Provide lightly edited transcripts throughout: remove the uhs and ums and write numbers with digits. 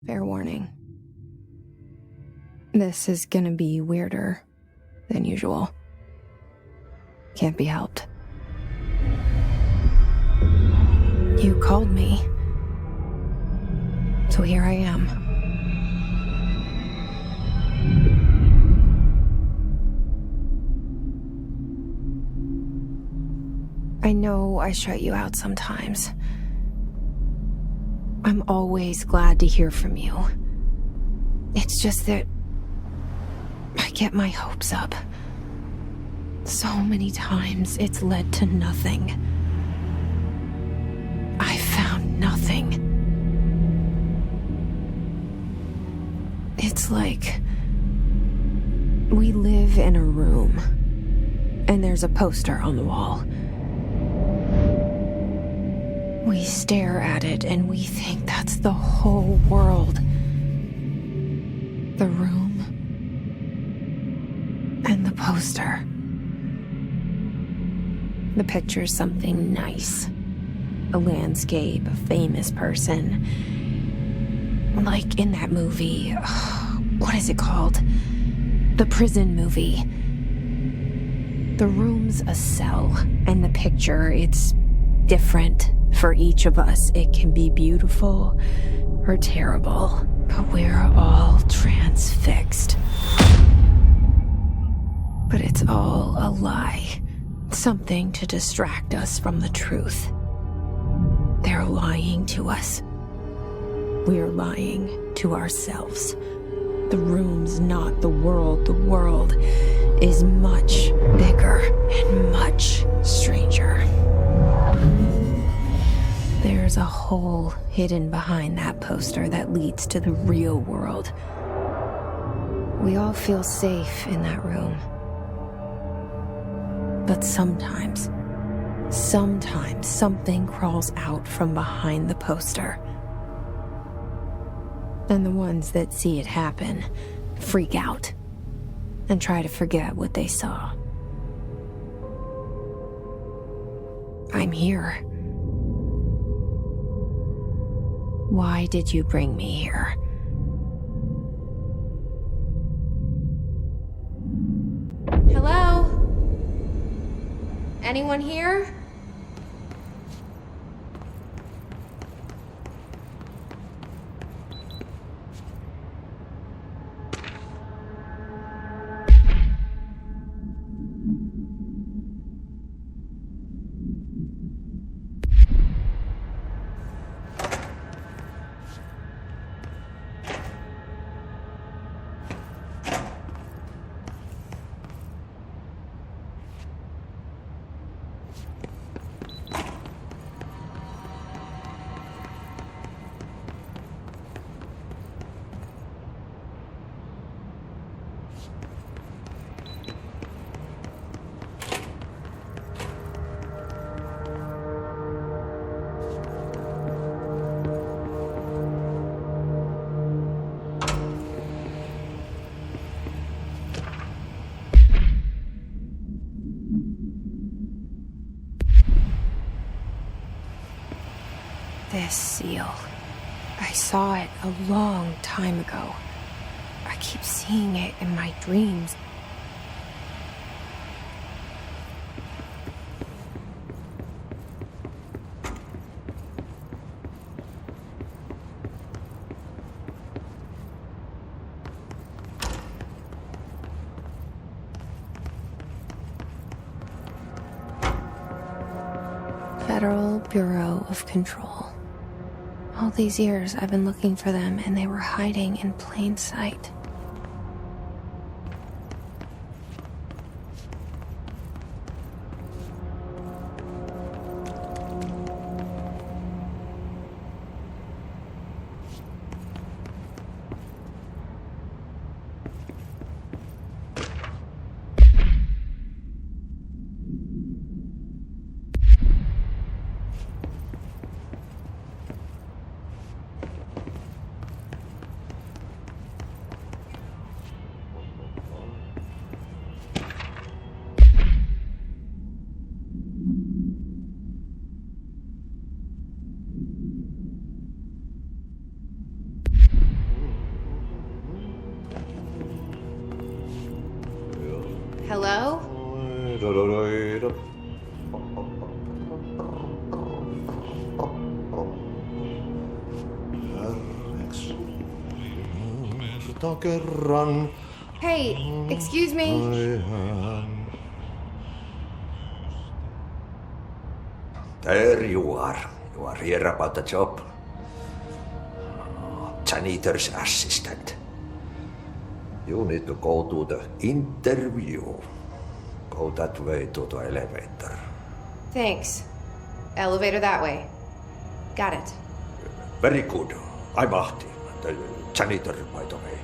Fair warning. This is gonna be weirder than usual. Can't be helped. You called me. So here I am. I know I shut you out sometimes. I'm always glad to hear from you. It's just that I get my hopes up. So many times it's led to nothing. I found nothing. It's like we live in a room and there's a poster on the wall. We stare at it and we think that's the whole world. The room and the poster. The picture's something nice. A landscape, a famous person. Like in that movie, what is it called? The prison movie. The room's a cell, and the picture, it's different for each of us. It can be beautiful or terrible, but we're all transfixed. But it's all a lie. Something to distract us from the truth. They're lying to us. We're lying to ourselves. The room's not the world. The world is much bigger and much stranger. There's a hole hidden behind that poster that leads to the real world. We all feel safe in that room. But sometimes something crawls out from behind the poster. And the ones that see it happen freak out and try to forget what they saw. I'm here. Why did you bring me here? Hello? Anyone here? This seal. I saw it a long time ago. I keep seeing it in my dreams. Federal Bureau of Control. All these years I've been looking for them and they were hiding in plain sight. kerran. Hey, excuse me. There you are. You are here about the job. Janitor's assistant. You need to go to the interview. Go that way to the elevator. Thanks. Elevator that way. Got it. Very good. I'm Martti, the janitor, by the way.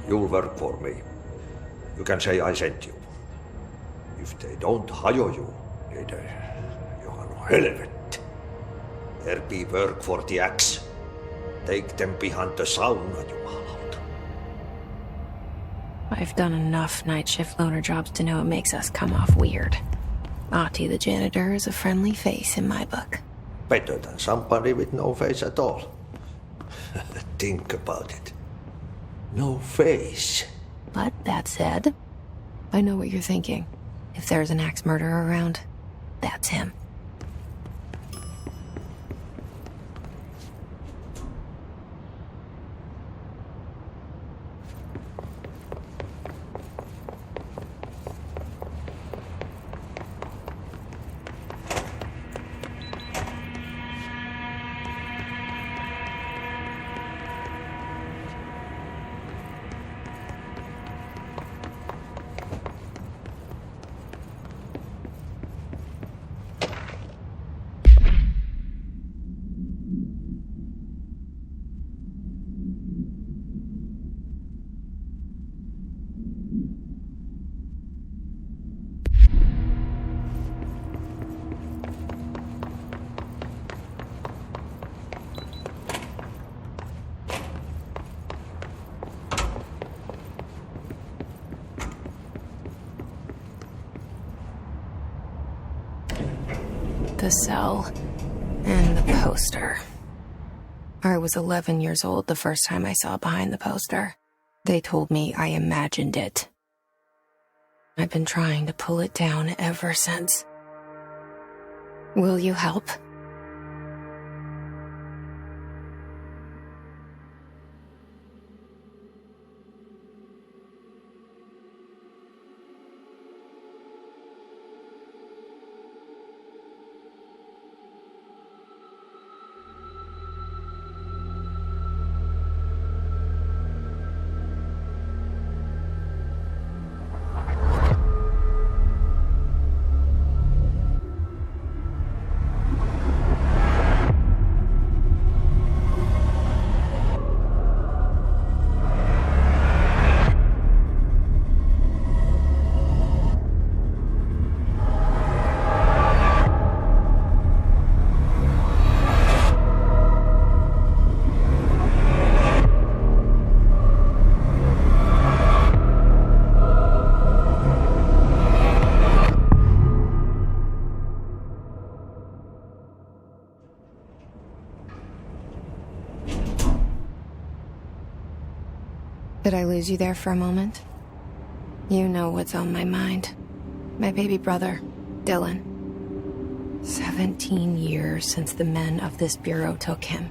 You'll work for me. You can say I sent you. If they don't hire you, niin Johan helvet. There be work for the axe. Take them behind the sauna, jumalauta. I've done enough night shift loner jobs to know it makes us come off weird. Ahti the janitor is a friendly face in my book. Better than somebody with no face at all. Think about it. No face. But that said, I know what you're thinking. If there's an axe murderer around, that's him. The cell and the poster. I was 11 years old the first time I saw behind the poster. They told me I imagined it. I've been trying to pull it down ever since. Will you help? Did I lose you there for a moment? You know what's on my mind. My baby brother, Dylan. 17 years since the men of this bureau took him.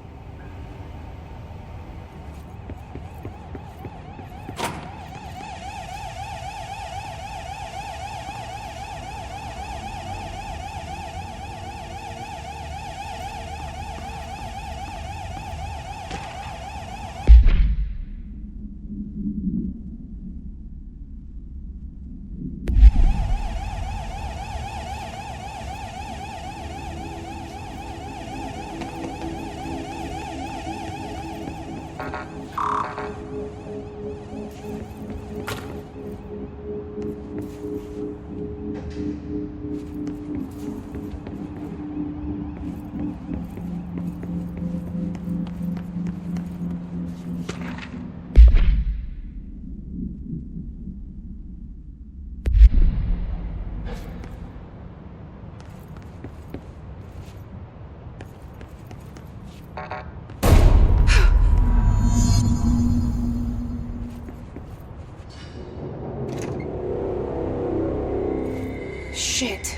Shit.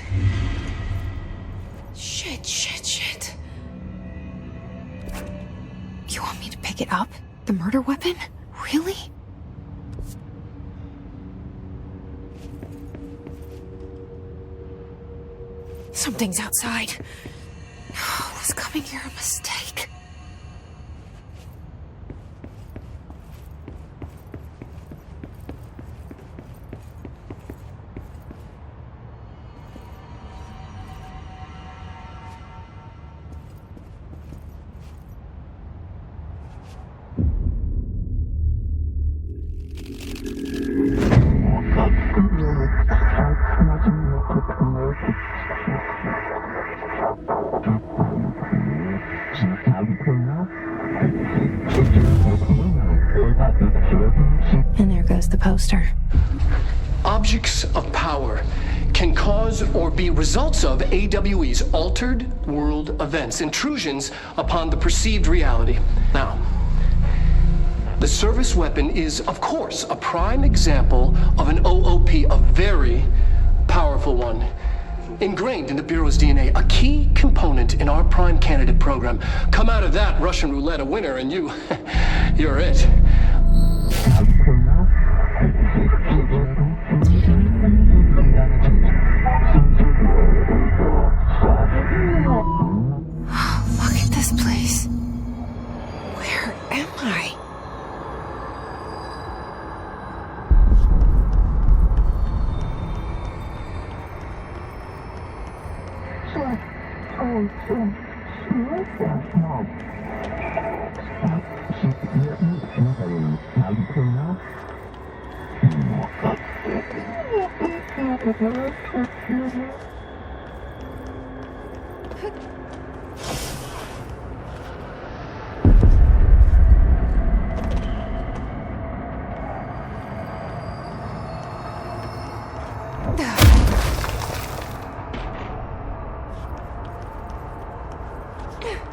You want me to pick it up? The murder weapon? Really? Something's outside. Was coming here a mistake? And there goes the poster. Objects of power can cause or be results of AWE's altered world events, intrusions upon the perceived reality. Now, the service weapon is, of course, a prime example of an OOP, a very powerful one. Ingrained in the Bureau's DNA, a key component in our prime candidate program. Come out of that Russian roulette a winner and you're it. Look at this place. Where am I?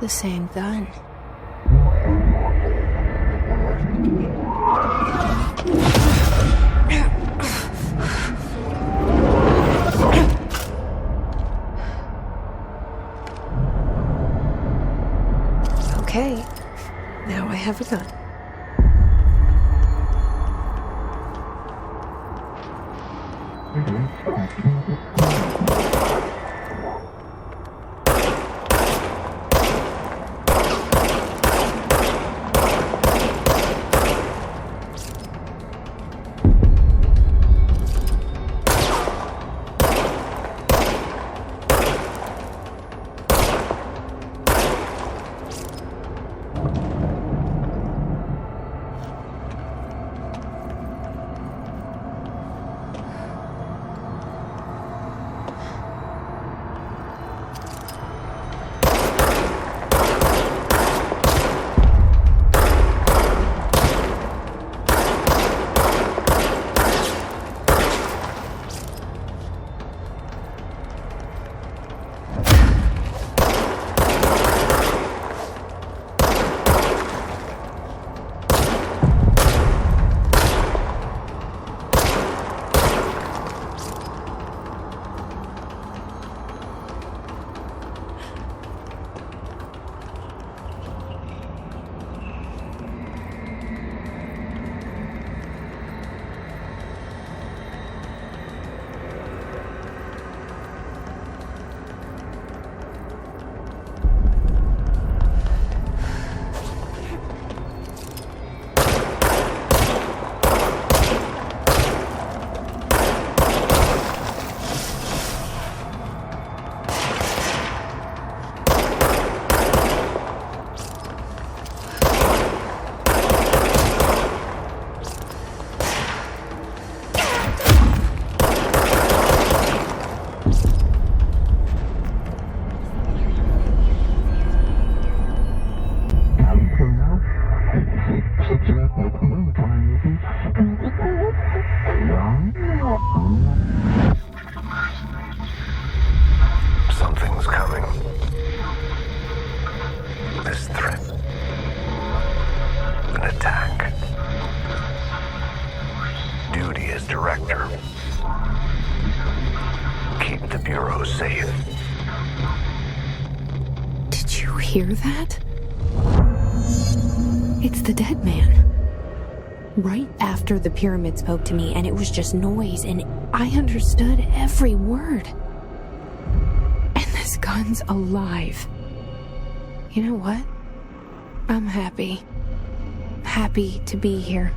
The same gun. Okay, now I have a gun. Something's coming. This threat. An attack. Duty as director. Keep the Bureau safe. Did you hear that? It's the dead man. right after the pyramid spoke to me, and it was just noise, and I understood every word. And this gun's alive. You know what? I'm happy. Happy to be here.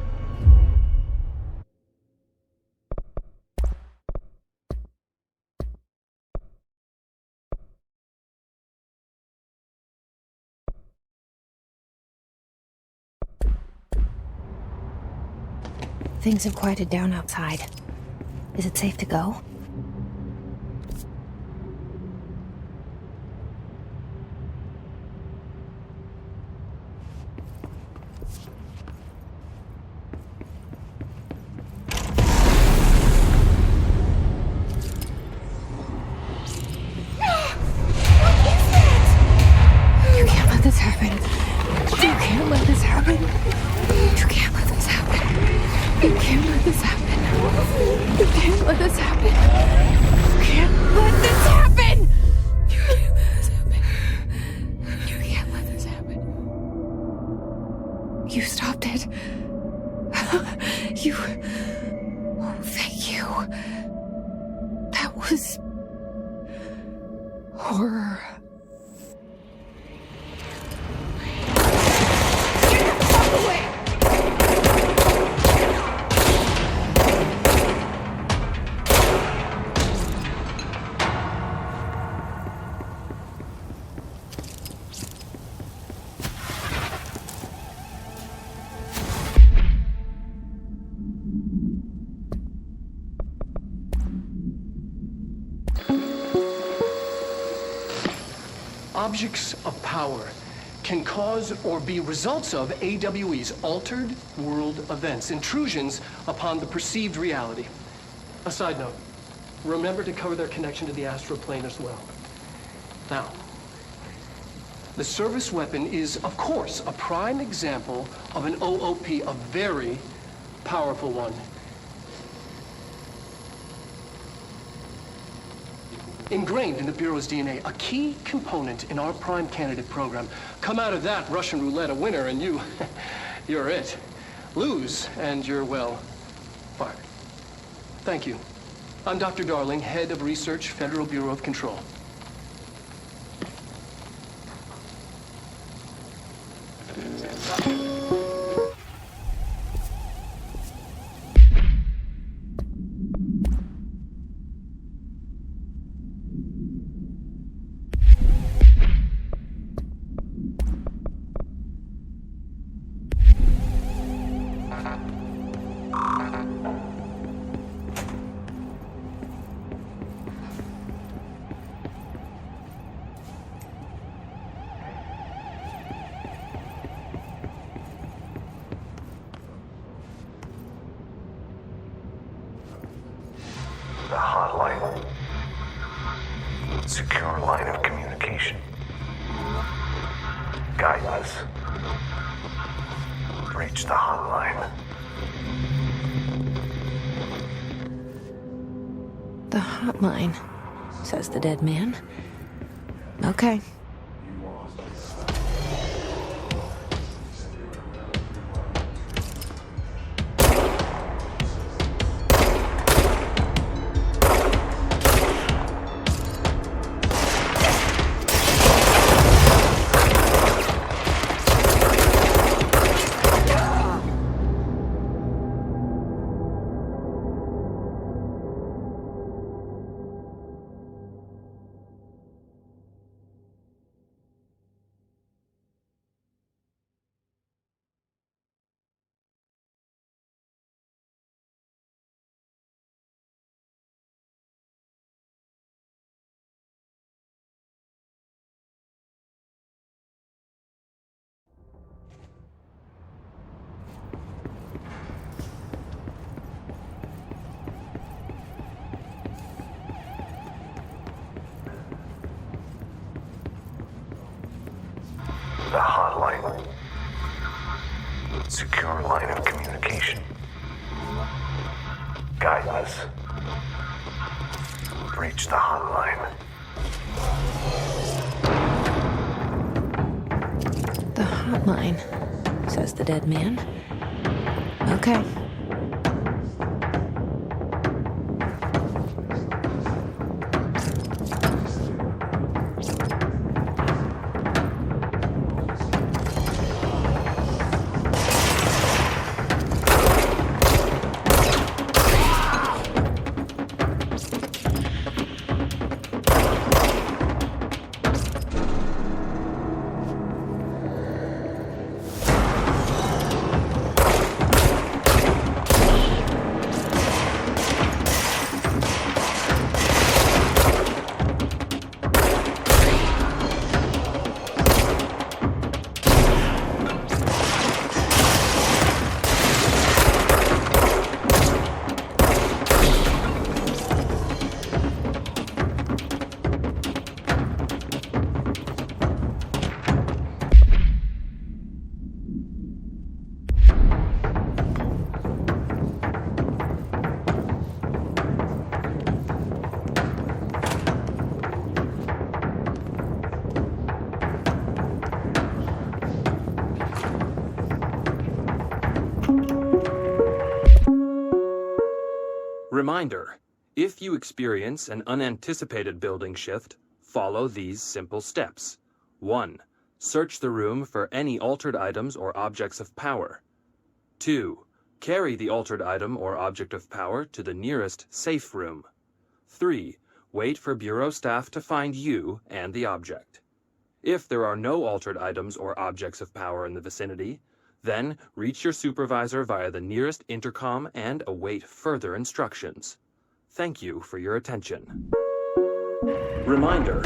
Things have quieted down outside. Is it safe to go? You can't let this happen. You can't let this happen. You can't let this happen. You can't let this happen. You can't let this happen. You can't let this happen. You can't let this happen. You can't let this happen. You stopped it. You... Oh, thank you. That was... horror. Objects of power can cause or be results of AWE's altered world events, intrusions upon the perceived reality. A side note, remember to cover their connection to the astral plane as well. Now, the service weapon is, of course, a prime example of an OOP, a very powerful one. Ingrained in the Bureau's DNA, a key component in our prime candidate program. Come out of that Russian roulette a winner and you're it. Lose and you're, well, fired. Thank you. I'm Dr. Darling, Head of Research, Federal Bureau of Control. The hotline. Secure line of communication. Guidance. Reach the hotline. The hotline, says the dead man. Okay. The hotline. Secure line of communication. Guidance. Reach the hotline. The hotline, says the dead man. Okay. Reminder, if you experience an unanticipated building shift, follow these simple steps. 1. Search the room for any altered items or objects of power. 2. Carry the altered item or object of power to the nearest safe room. 3. Wait for Bureau staff to find you and the object. If there are no altered items or objects of power in the vicinity, then reach your supervisor via the nearest intercom and await further instructions. Thank you for your attention. Reminder,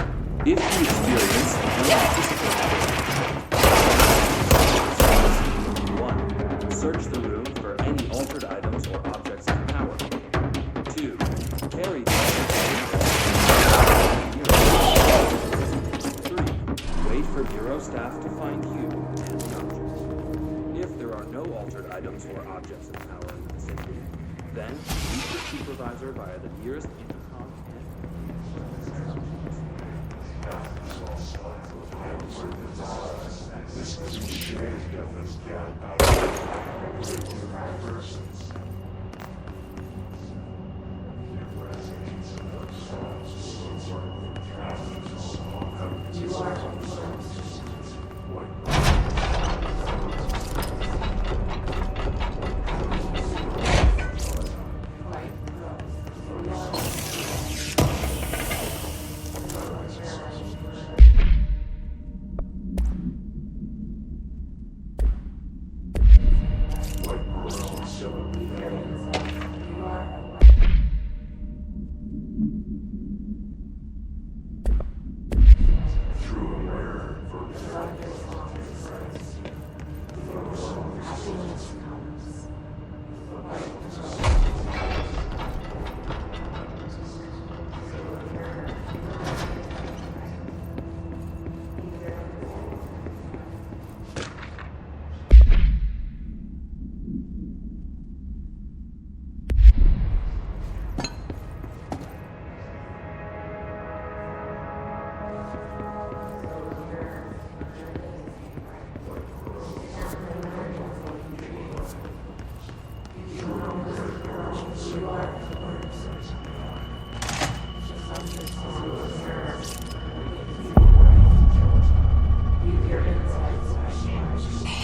if you experience unanticipated 1. Search the room for any altered items or objects of power. 2. Carry the altered items. 3. Wait for Bureau staff to find you and the object. If there are no altered items or objects of power in the vicinity, then reach your supervisor via the nearest intercom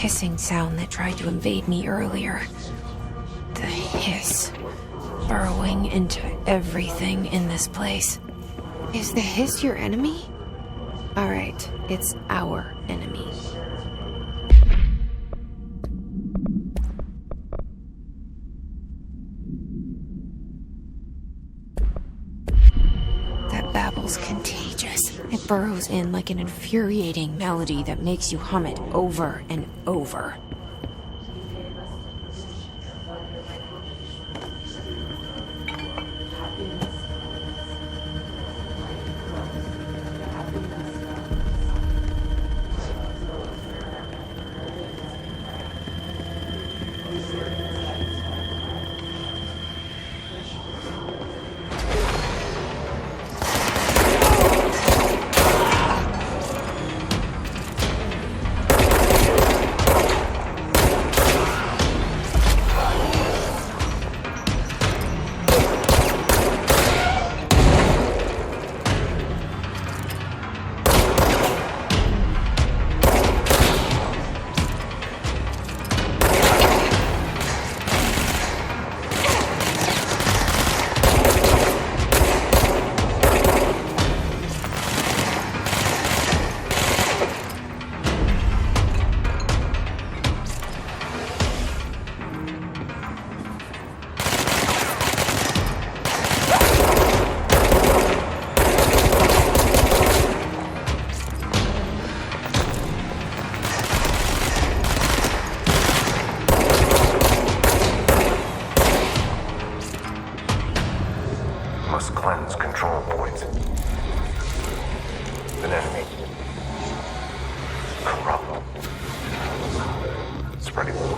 hissing sound that tried to invade me earlier. The hiss, burrowing into everything in this place. Is the hiss your enemy? Alright, it's our enemy. That babble's contagious. It burrows in like an infuriating melody that makes you hum it over and over. Spreading the word.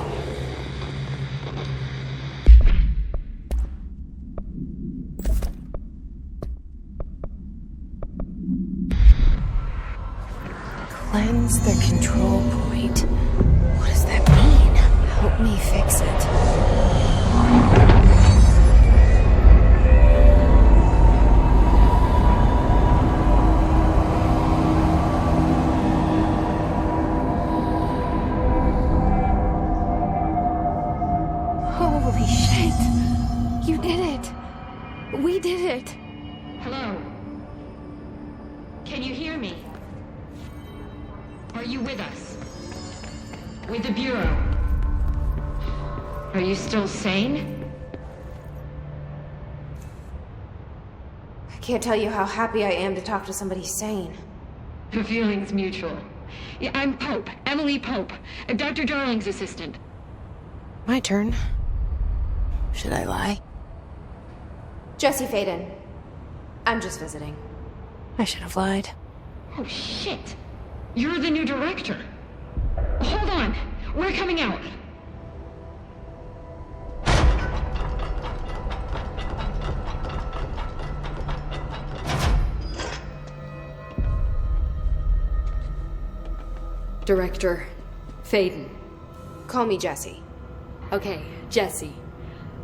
Cleanse the control point. What does that mean? Help me fix it. Holy shit! You did it! We did it! Hello? Can you hear me? Are you with us? With the Bureau? Are you still sane? I can't tell you how happy I am to talk to somebody sane. The feeling's mutual. Yeah, I'm Pope, Emily Pope, Dr. Darling's assistant. My turn. Should I lie? Jesse Faden. I'm just visiting. I should have lied. Oh, shit. You're the new director. Hold on. We're coming out. Director Faden. Call me Jesse. Okay, Jesse.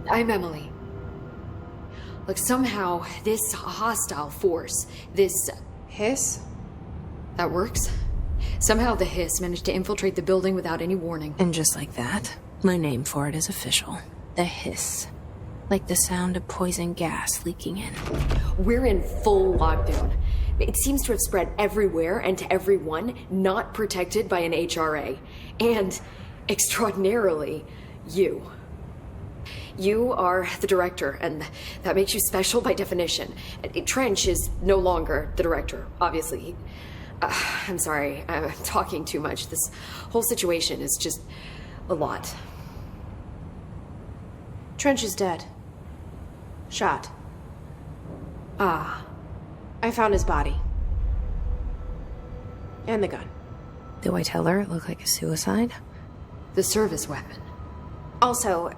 I'm Emily. Look, somehow this hostile force, this... Hiss? That works? Somehow the hiss managed to infiltrate the building without any warning. And just like that, my name for it is official. The hiss. Like the sound of poison gas leaking in. We're in full lockdown. It seems to have spread everywhere and to everyone not protected by an HRA. And, extraordinarily, you. You are the director, and that makes you special by definition. Trench is no longer the director, obviously. I'm sorry, I'm talking too much. This whole situation is just a lot. Trench is dead. Shot. Ah. I found his body. And the gun. Do I tell her it looked like a suicide? The service weapon. Also,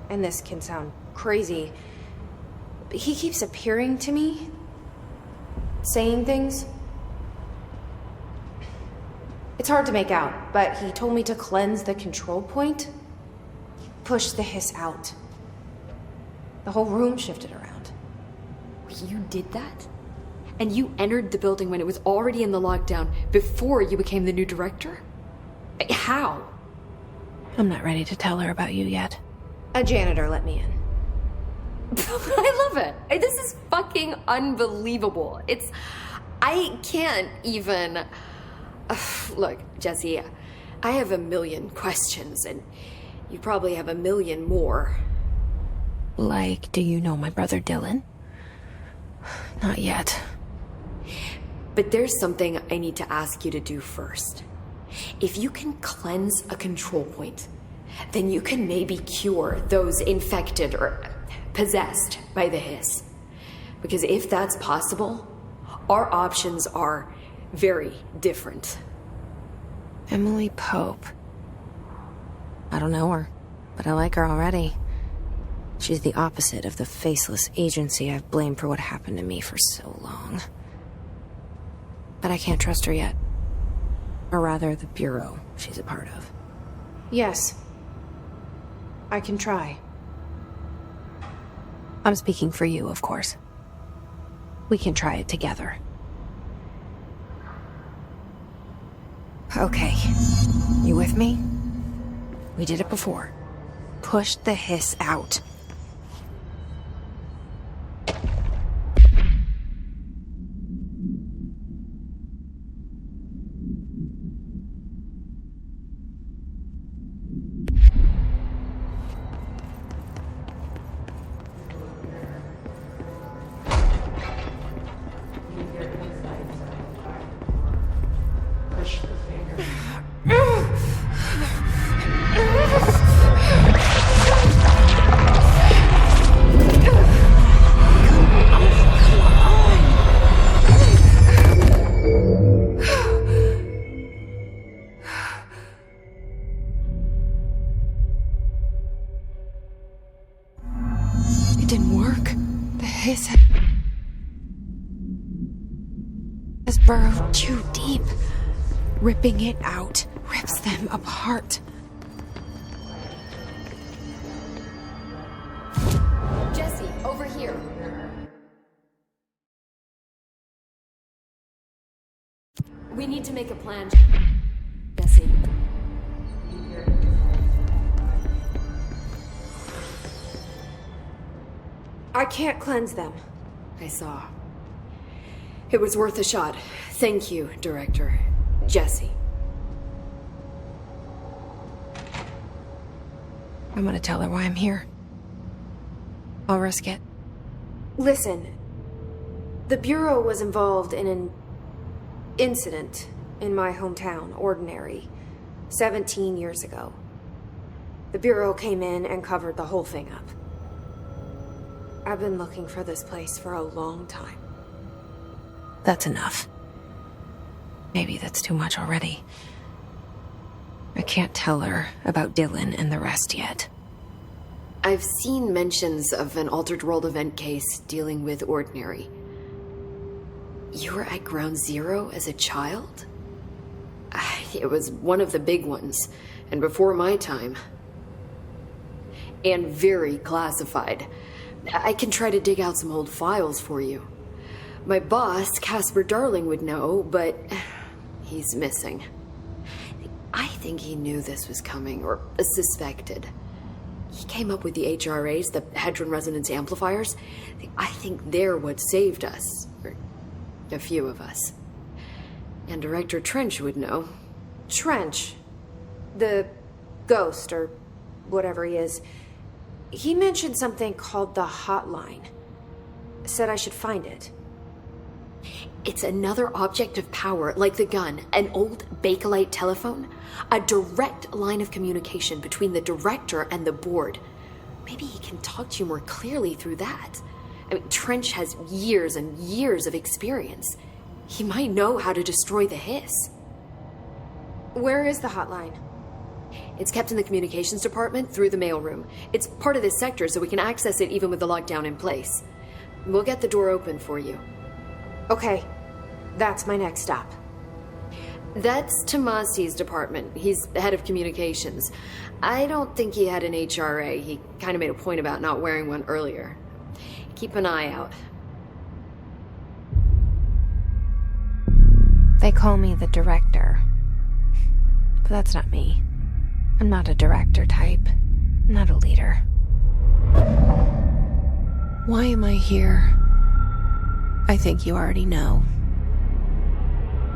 and this can sound crazy, but he keeps appearing to me, saying things. It's hard to make out, but he told me to cleanse the control point, push the hiss out. The whole room shifted around. You did that? And you entered the building when it was already in the lockdown before you became the new director? How? I'm not ready to tell her about you yet. A janitor let me in. I love it. This is fucking unbelievable. I can't even... Look, Jesse, I have a million questions, and you probably have a million more. Like, do you know my brother Dylan? Not yet. But there's something I need to ask you to do first. If you can cleanse a control point, then you can maybe cure those infected or possessed by the hiss. Because if that's possible, our options are very different. Emily Pope. I don't know her, but I like her already. She's the opposite of the faceless agency I've blamed for what happened to me for so long. But I can't trust her yet. Or rather, the Bureau she's a part of. Yes. I can try. I'm speaking for you, of course. We can try it together. Okay. You with me? We did it before. Push the hiss out. didn't work. The hiss has burrowed too deep. Ripping it out rips them apart. Jesse, over here. We need to make a plan, Jesse. I can't cleanse them. I saw. It was worth a shot. Thank you, Director. Jesse. I'm gonna tell her why I'm here. I'll risk it. Listen, the Bureau was involved in an incident in my hometown, Ordinary, 17 years ago. The Bureau came in and covered the whole thing up. I've been looking for this place for a long time. That's enough. Maybe that's too much already. I can't tell her about Dylan and the rest yet. I've seen mentions of an Altered World event case dealing with Ordinary. You were at Ground Zero as a child? It was one of the big ones, and before my time. And very classified. I can try to dig out some old files for you. My boss, Casper Darling, would know, but he's missing. I think he knew this was coming, or suspected. He came up with the HRAs, the Hadron Resonance Amplifiers. I think they're what saved us. Or a few of us. And Director Trench would know. Trench? The ghost, or whatever he is. He mentioned something called the hotline. Said I should find it. It's another object of power, like the gun, an old Bakelite telephone. A direct line of communication between the director and the board. Maybe he can talk to you more clearly through that. I mean, Trench has years and years of experience. He might know how to destroy the hiss. Where is the hotline? It's kept in the communications department through the mailroom. It's part of this sector, so we can access it even with the lockdown in place. We'll get the door open for you. Okay, that's my next stop. That's Tomasi's department. He's the head of communications. I don't think he had an HRA. He kind of made a point about not wearing one earlier. Keep an eye out. They call me the director. But that's not me. I'm not a director type. I'm not a leader. Why am I here? I think you already know.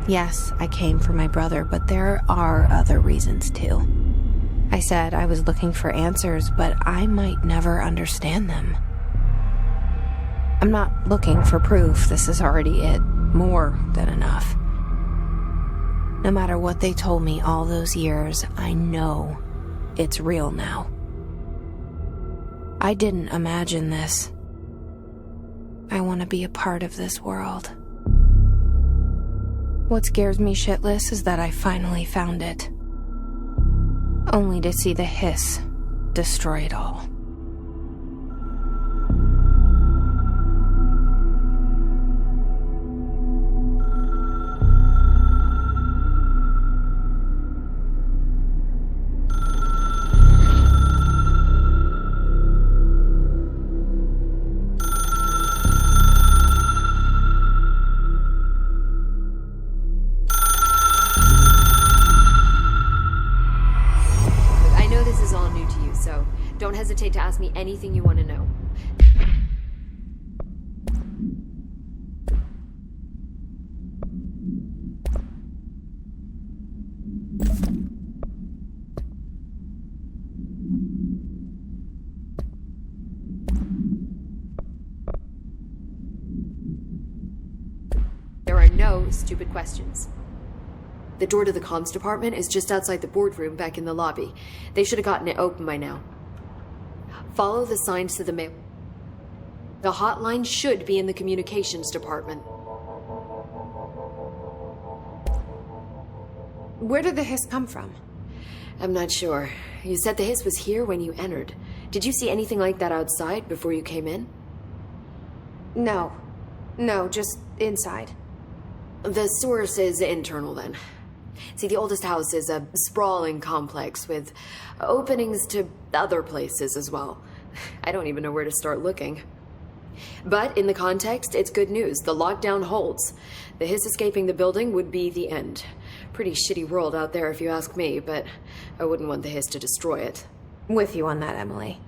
Yes, I came for my brother, but there are other reasons too. I said I was looking for answers, but I might never understand them. I'm not looking for proof. This is already it. More than enough. No matter what they told me all those years, I know it's real now. I didn't imagine this. I want to be a part of this world. What scares me shitless is that I finally found it. Only to see the hiss destroy it all. Don't hesitate to ask me anything you want to know. There are no stupid questions. The door to the comms department is just outside the boardroom back in the lobby. They should have gotten it open by now. Follow the signs to the mail. The hotline should be in the communications department. Where did the hiss come from? I'm not sure. You said the hiss was here when you entered. Did you see anything like that outside before you came in? No. No, just inside. The source is internal then. See, the oldest house is a sprawling complex with openings to other places as well. I don't even know where to start looking. But in the context, it's good news. The lockdown holds. The hiss escaping the building would be the end. Pretty shitty world out there if you ask me, but I wouldn't want the hiss to destroy it. With you on that, Emily.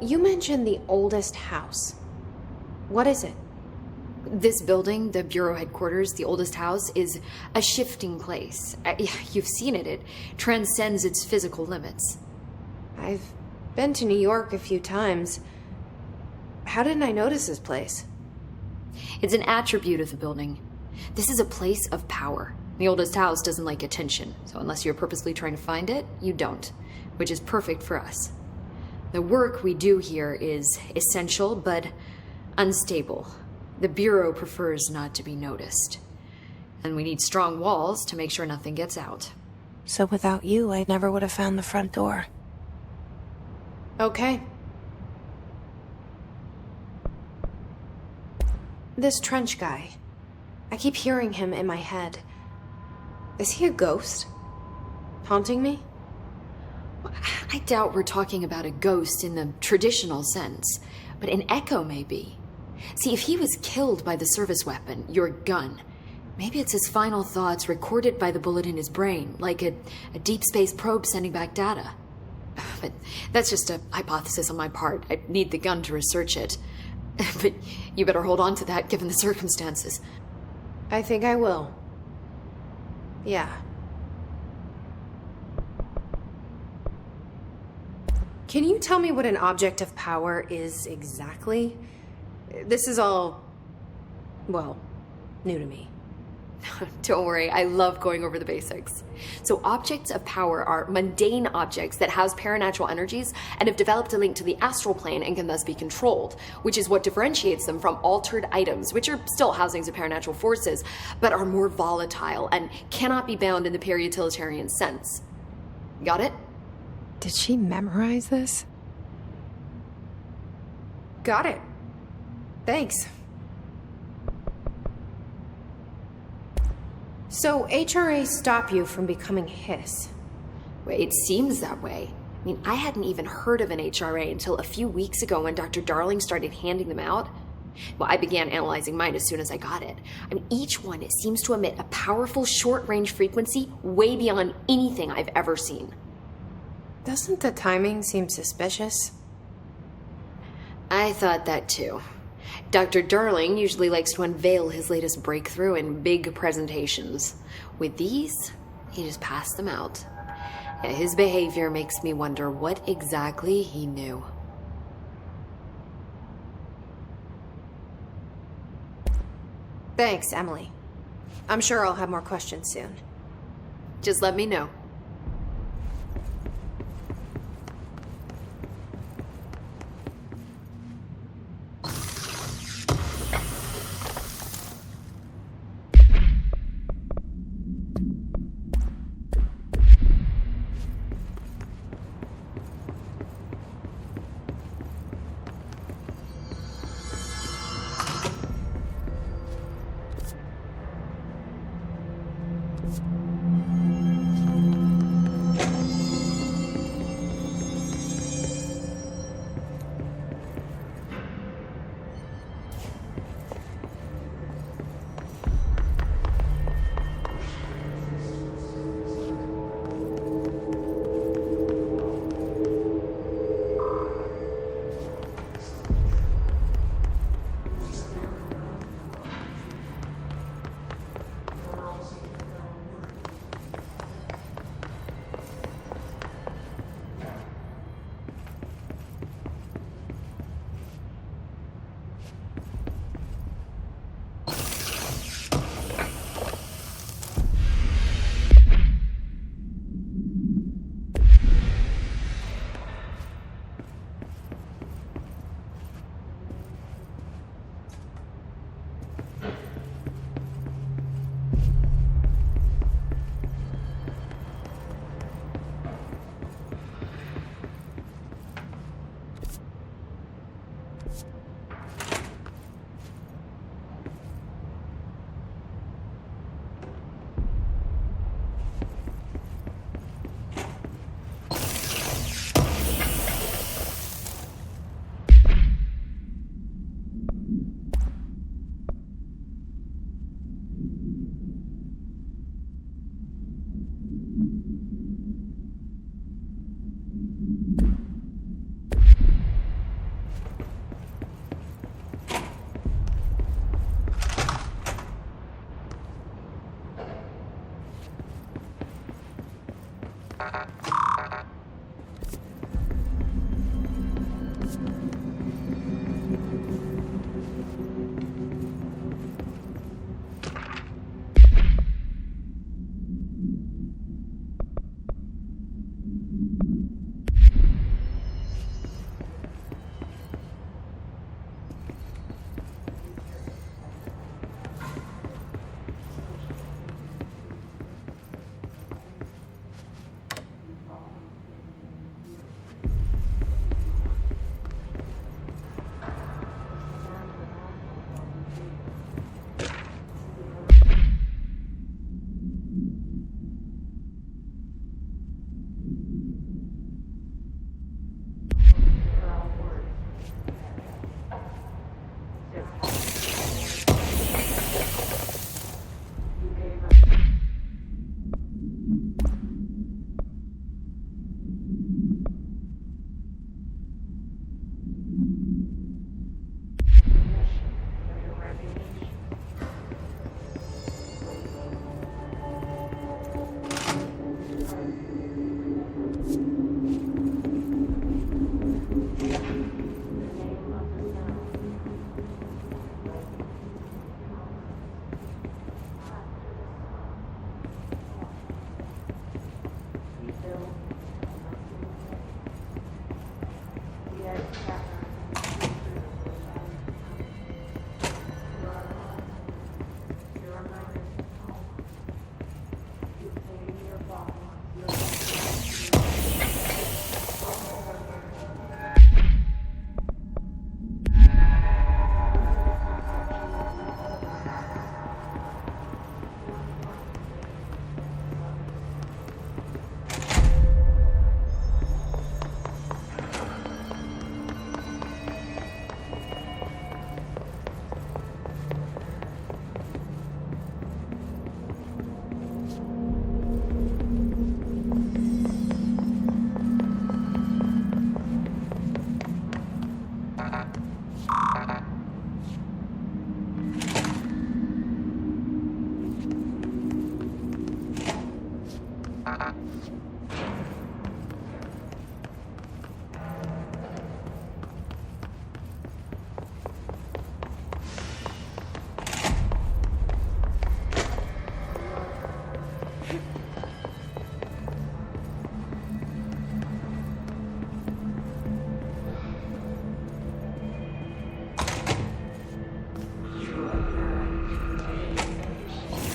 You mentioned the oldest house. What is it? This building, the Bureau headquarters, the oldest house, is a shifting place. You've seen it. It transcends its physical limits. I've been to New York a few times. How didn't I notice this place? It's an attribute of the building. This is a place of power. The oldest house doesn't like attention, so unless you're purposely trying to find it, you don't, which is perfect for us. The work we do here is essential, but unstable. The Bureau prefers not to be noticed. And we need strong walls to make sure nothing gets out. So without you, I never would have found the front door. Okay. This Trench guy. I keep hearing him in my head. Is he a ghost? Haunting me? I doubt we're talking about a ghost in the traditional sense, but an echo maybe. See, if he was killed by the service weapon, your gun, maybe it's his final thoughts recorded by the bullet in his brain, like a deep space probe sending back data. But that's just a hypothesis on my part. I need the gun to research it. But you better hold on to that given the circumstances. I think I will. Yeah. Can you tell me what an object of power is exactly? This is all, well, new to me. Don't worry, I love going over the basics. So objects of power are mundane objects that house paranatural energies and have developed a link to the astral plane and can thus be controlled, which is what differentiates them from altered items, which are still housings of paranatural forces, but are more volatile and cannot be bound in the peri-utilitarian sense. Got it? Did she memorize this? Got it. Thanks. So HRA stop you from becoming Hiss? Well, it seems that way. I mean, I hadn't even heard of an HRA until a few weeks ago when Dr. Darling started handing them out. Well, I began analyzing mine as soon as I got it. I mean, each one seems to emit a powerful short-range frequency way beyond anything I've ever seen. Doesn't the timing seem suspicious? I thought that too. Dr. Darling usually likes to unveil his latest breakthrough in big presentations. With these, he just passed them out. Yeah, his behavior makes me wonder what exactly he knew. Thanks, Emily. I'm sure I'll have more questions soon. Just let me know.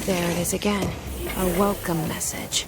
There it is again. A welcome message.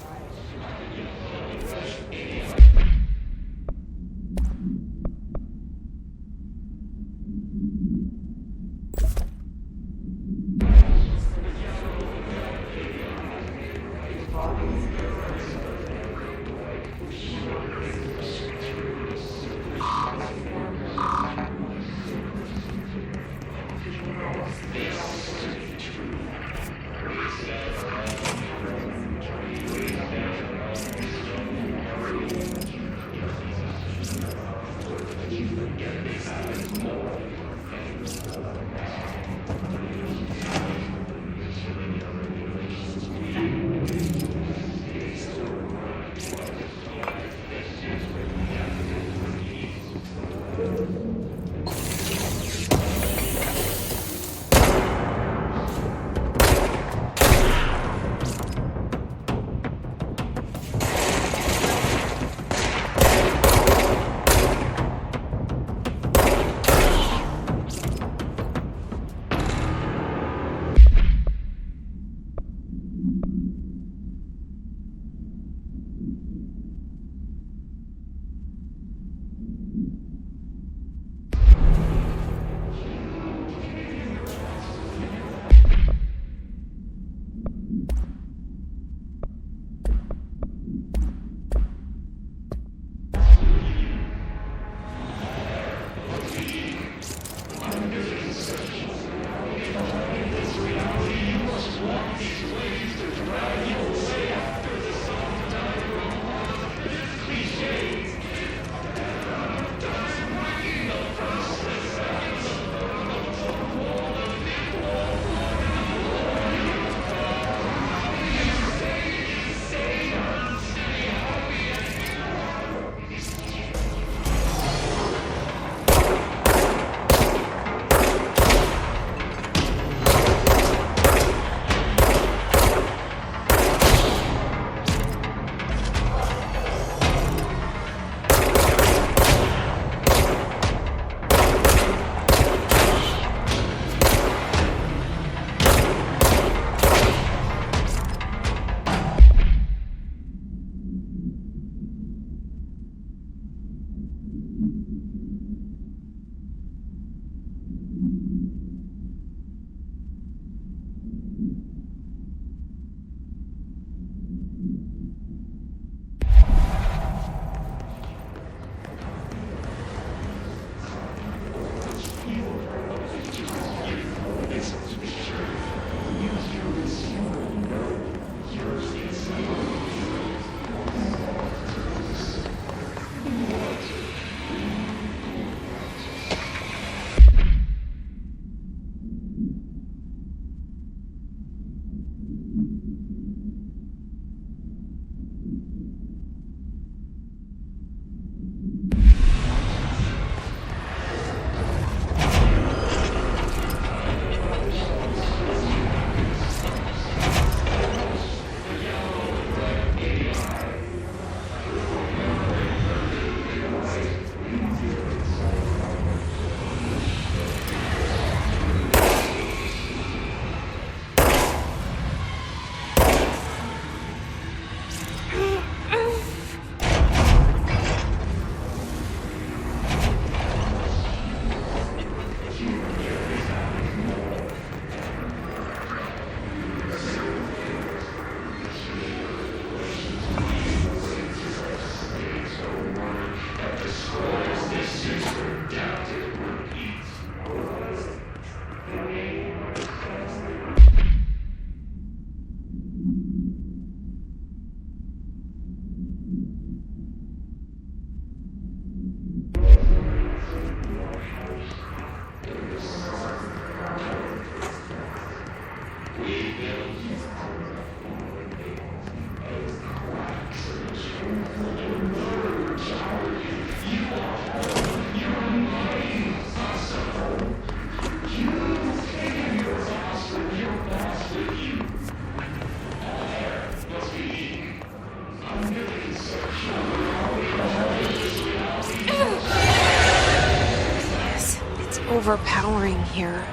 Overpowering here.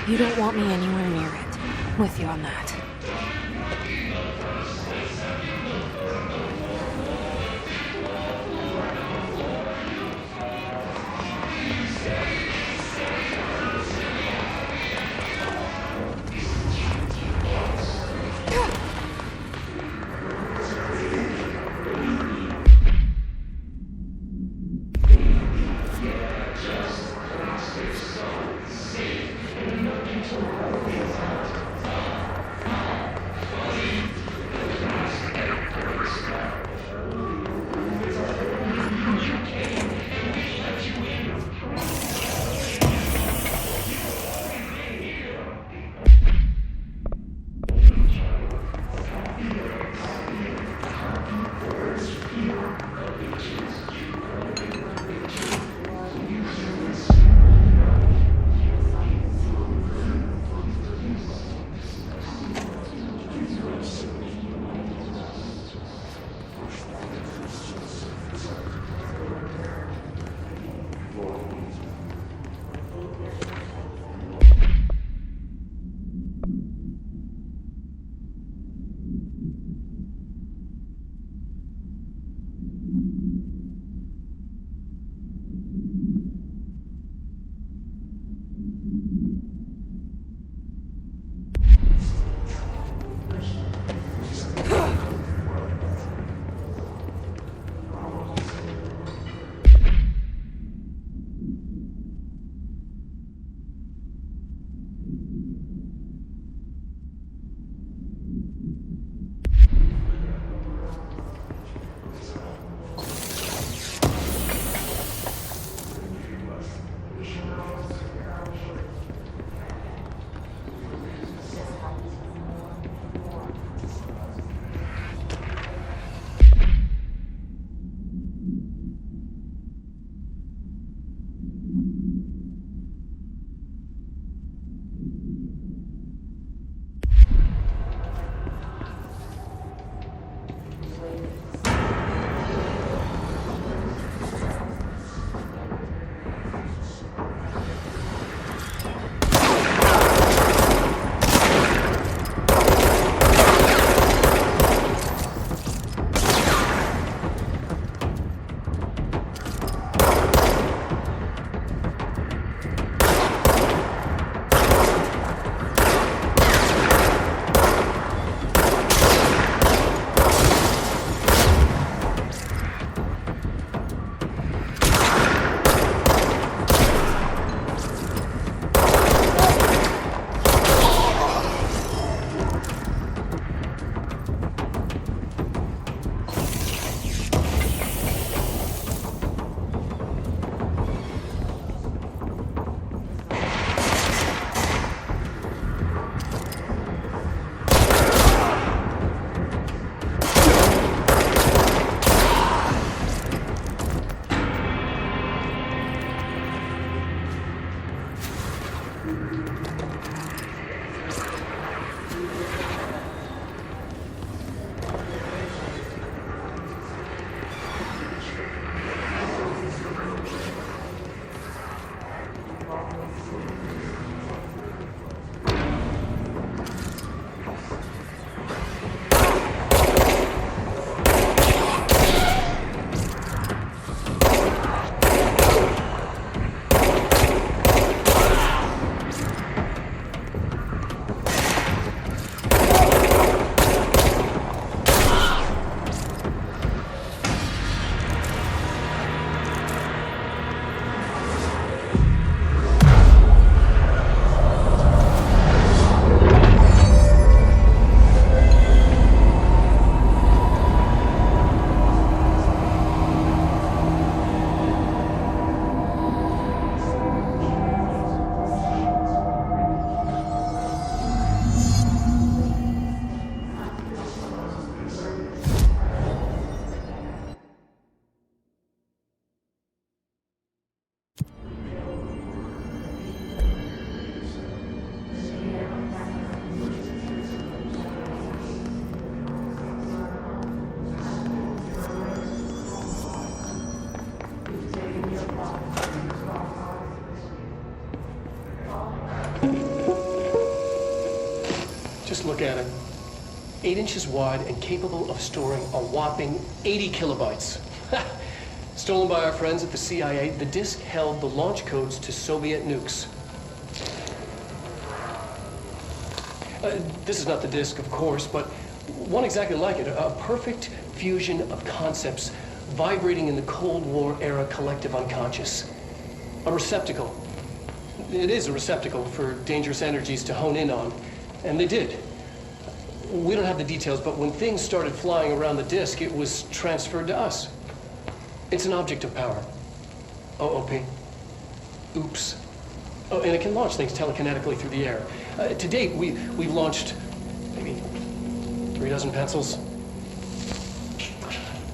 You don't want me anywhere near it. With you on that. look at it. 8 inches wide and capable of storing a whopping 80 kilobytes. Stolen by our friends at the CIA, the disk held the launch codes to Soviet nukes. This is not the disk, of course, but one exactly like it. A perfect fusion of concepts vibrating in the Cold War era collective unconscious. A receptacle. It is a receptacle for dangerous energies to hone in on, and they did. We don't have the details, but when things started flying around the disk, it was transferred to us. It's an object of power. OOP. Oops. Oh, and it can launch things telekinetically through the air. To date, we've launched maybe 3 dozen pencils.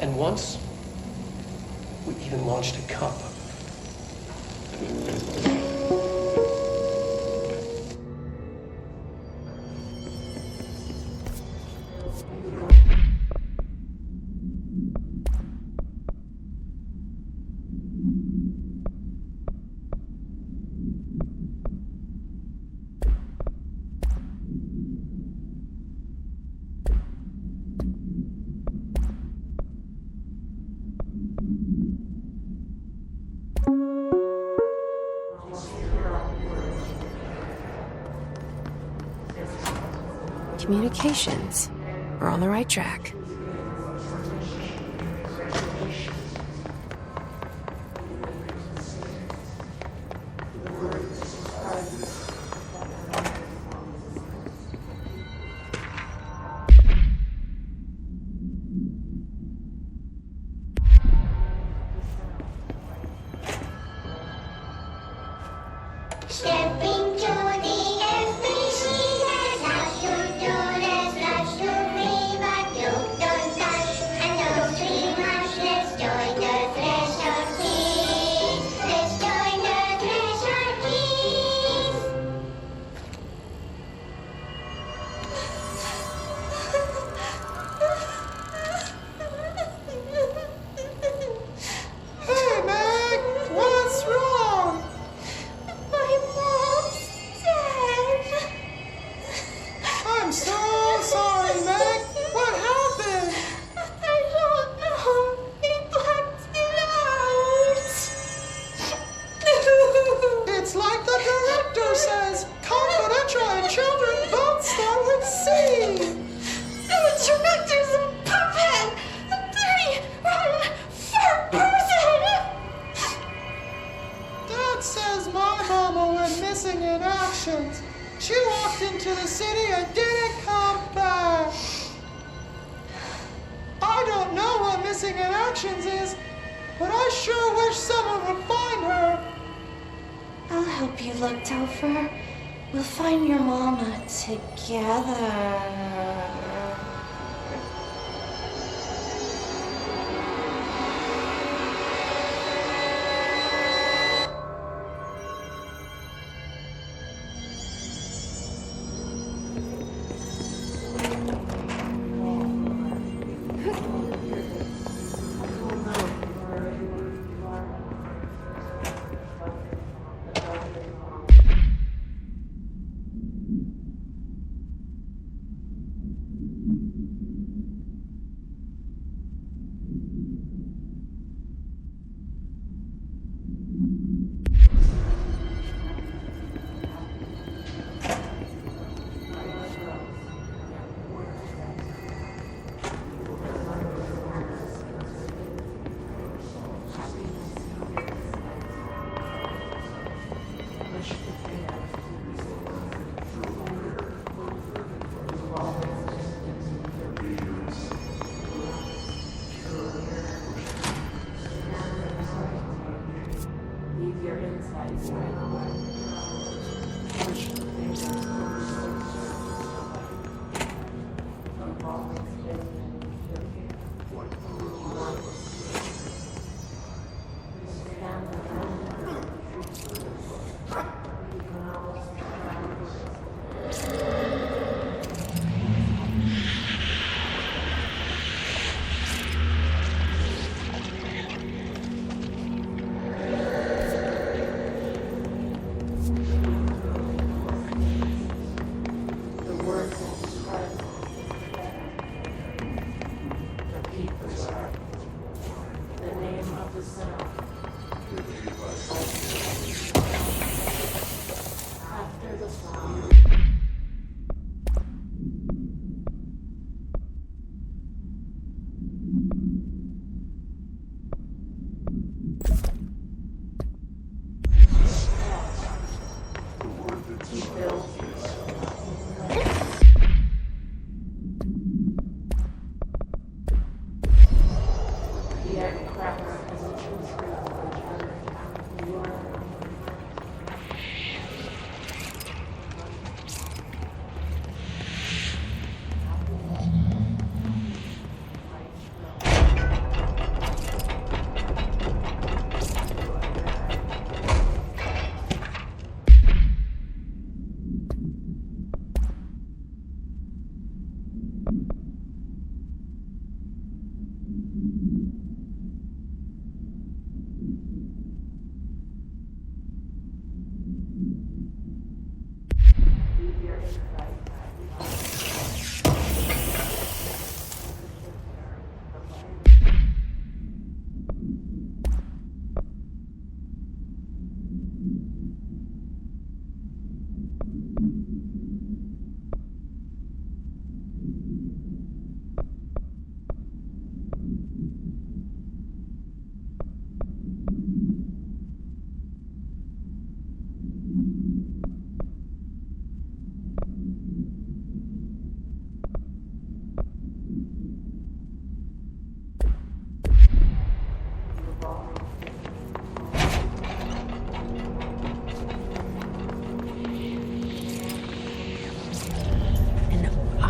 And once, we even launched a cup. Communications. We're on the right track. Stepping to the FBC, there's lots to do, there's lots to be, but you don't touch and don't dream much. Let's join the treasure keys. Let's join the treasure keys. Hey, Meg! What's wrong? My mom's dead. I'm so sorry, Meg! What happened? I don't know. He blacked it out. It's like the director says, confidential and children both start with C. The director's a puppet. A dirty, rotten, fat person. Dad says my mama went missing in actions. She walked into the city and didn't come back. I don't know what missing in actions is, but I sure wish someone would find her. I'll help you look, Topher. We'll find your mama together.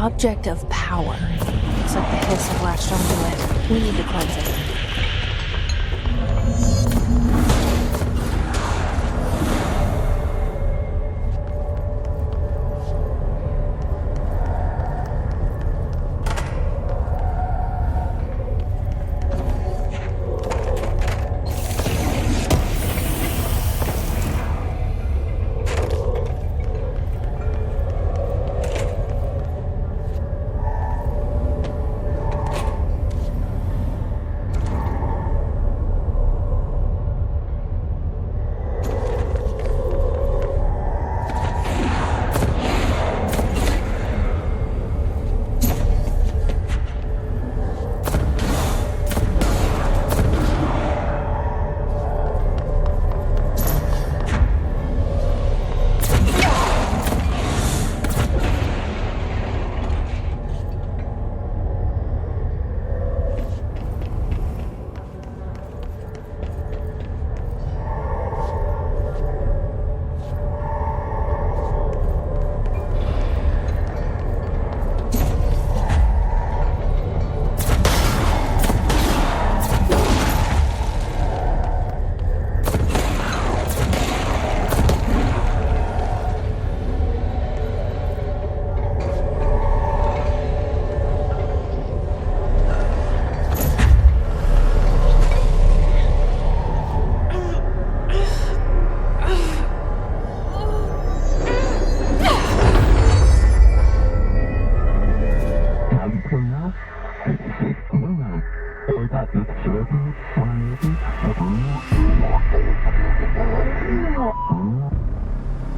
object of power. Looks like the hiss have latched onto it. We need to cleanse it.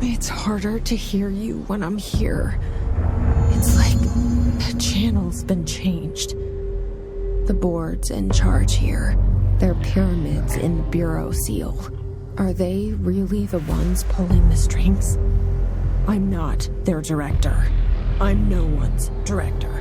It's harder to hear you when I'm here. It's like the channel's been changed. The board's in charge here. They're pyramids in the Bureau seal. Are they really the ones pulling the strings? I'm not their director. I'm no one's director.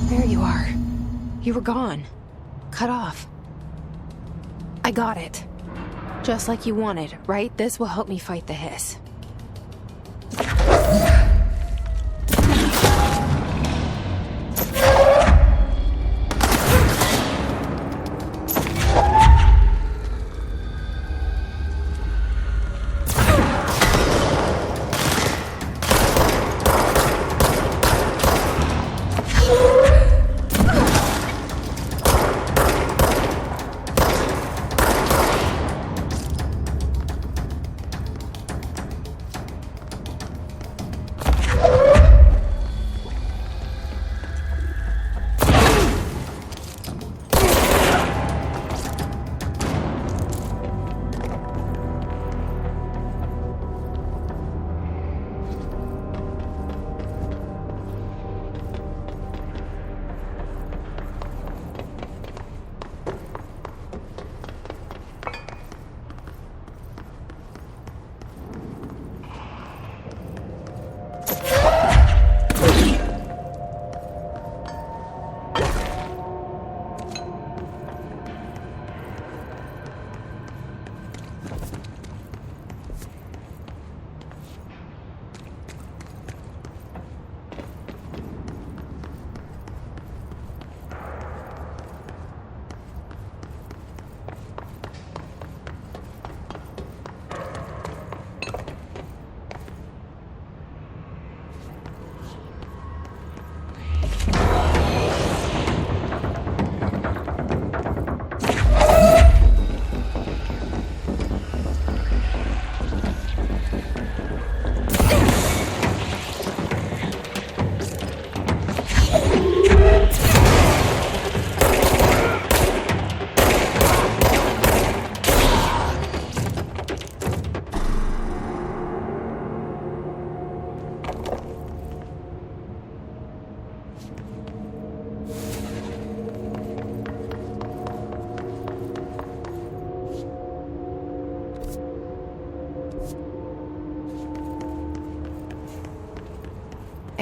There you are. You were gone. Cut off. I got it. Just like you wanted, right? This will help me fight the hiss.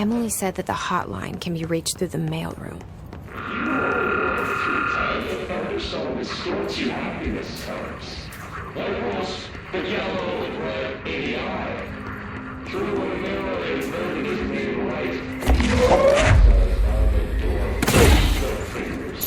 Emily said that the hotline can be reached through the mailroom. Some escorts you happiness cards. Like those, the yellow and red ADI. Through a mirror and burden is made right. The door, their fingers.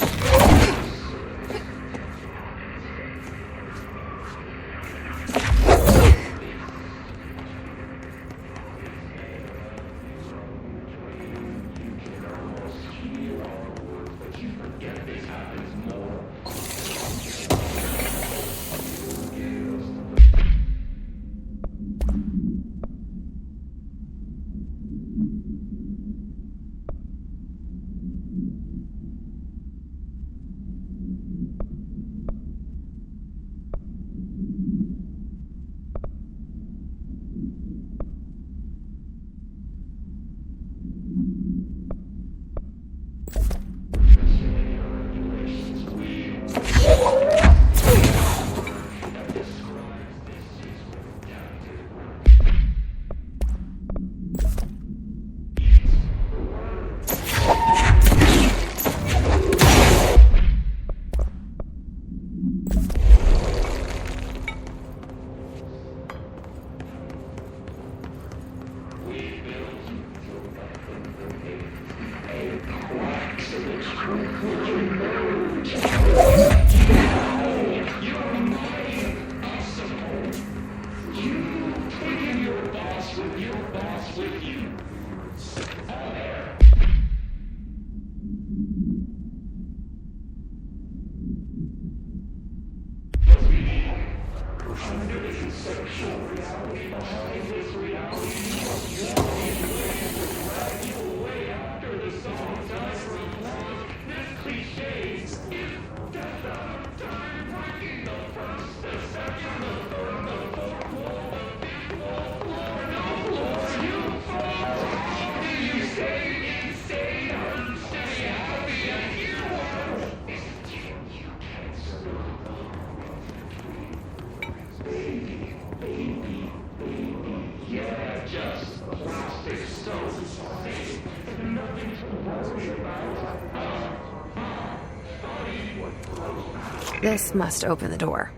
This must open the door.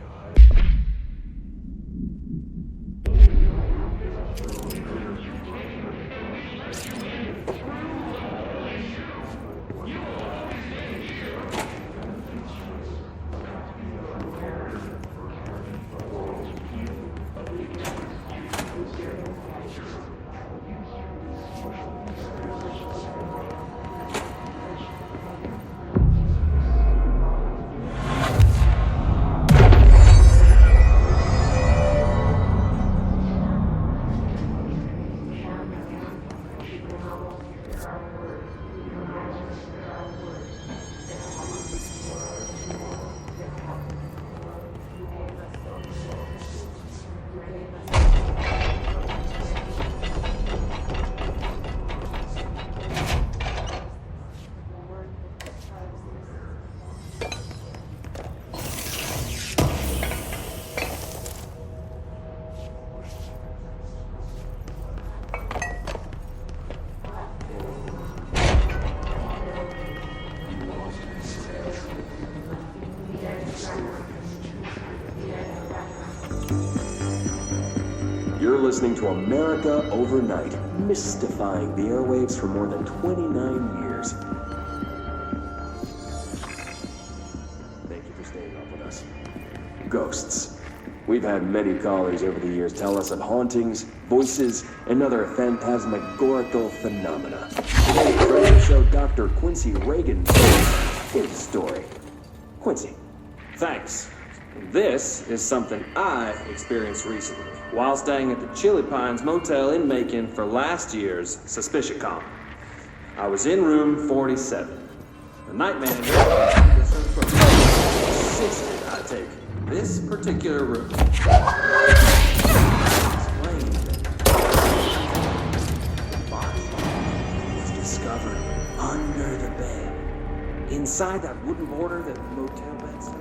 You're listening to America Overnight, mystifying the airwaves for more than 29 years. Thank you for staying up with us. Ghosts. We've had many callers over the years tell us of hauntings, voices, and other phantasmagorical phenomena. Today, trying to show Dr. Quincy Reagan his story. Quincy. Thanks. This is something I experienced recently while staying at the Chili Pines Motel in Macon for last year's SuspiciaCon. I was in room 47. The night manager insisted I take this particular room. Explained that the body was discovered under the bed, inside that wooden border that motel beds have.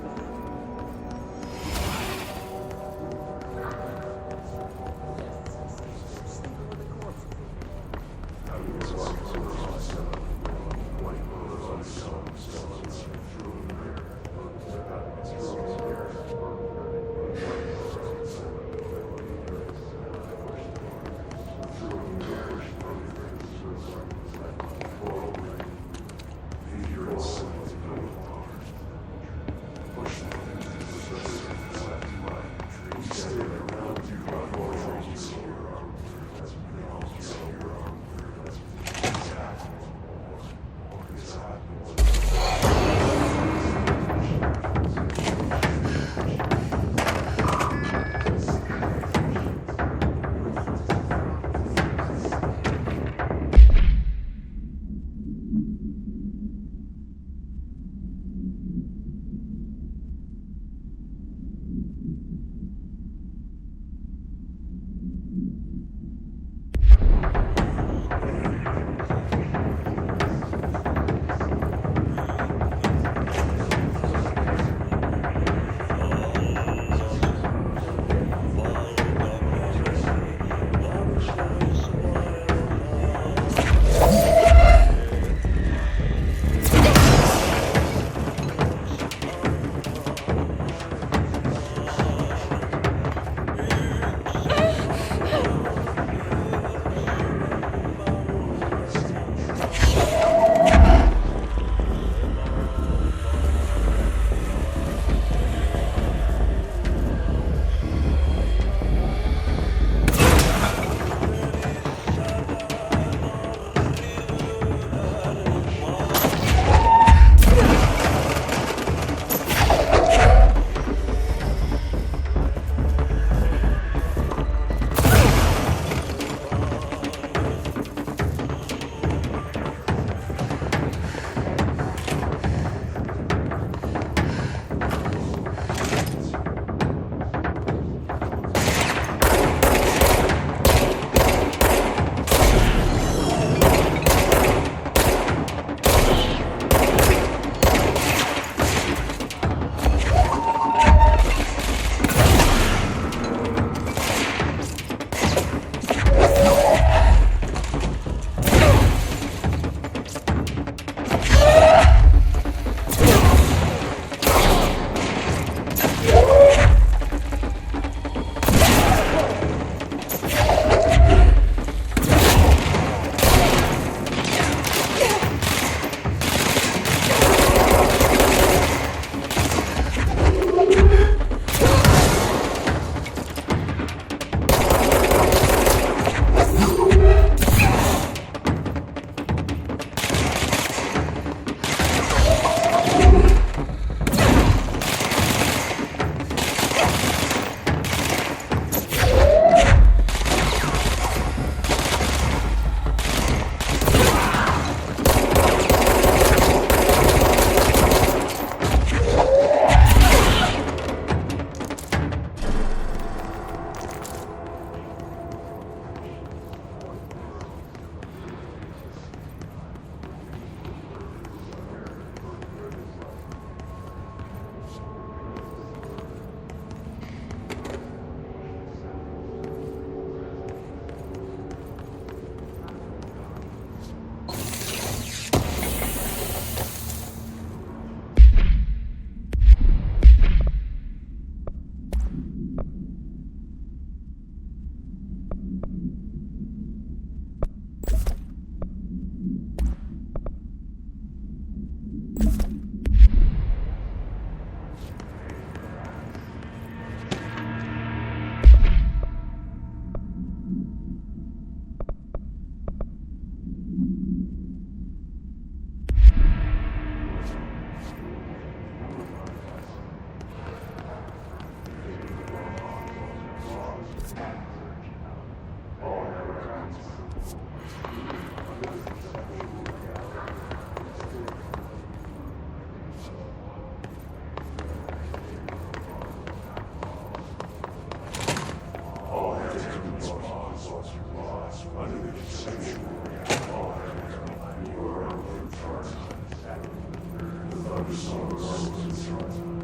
never saw the relatives.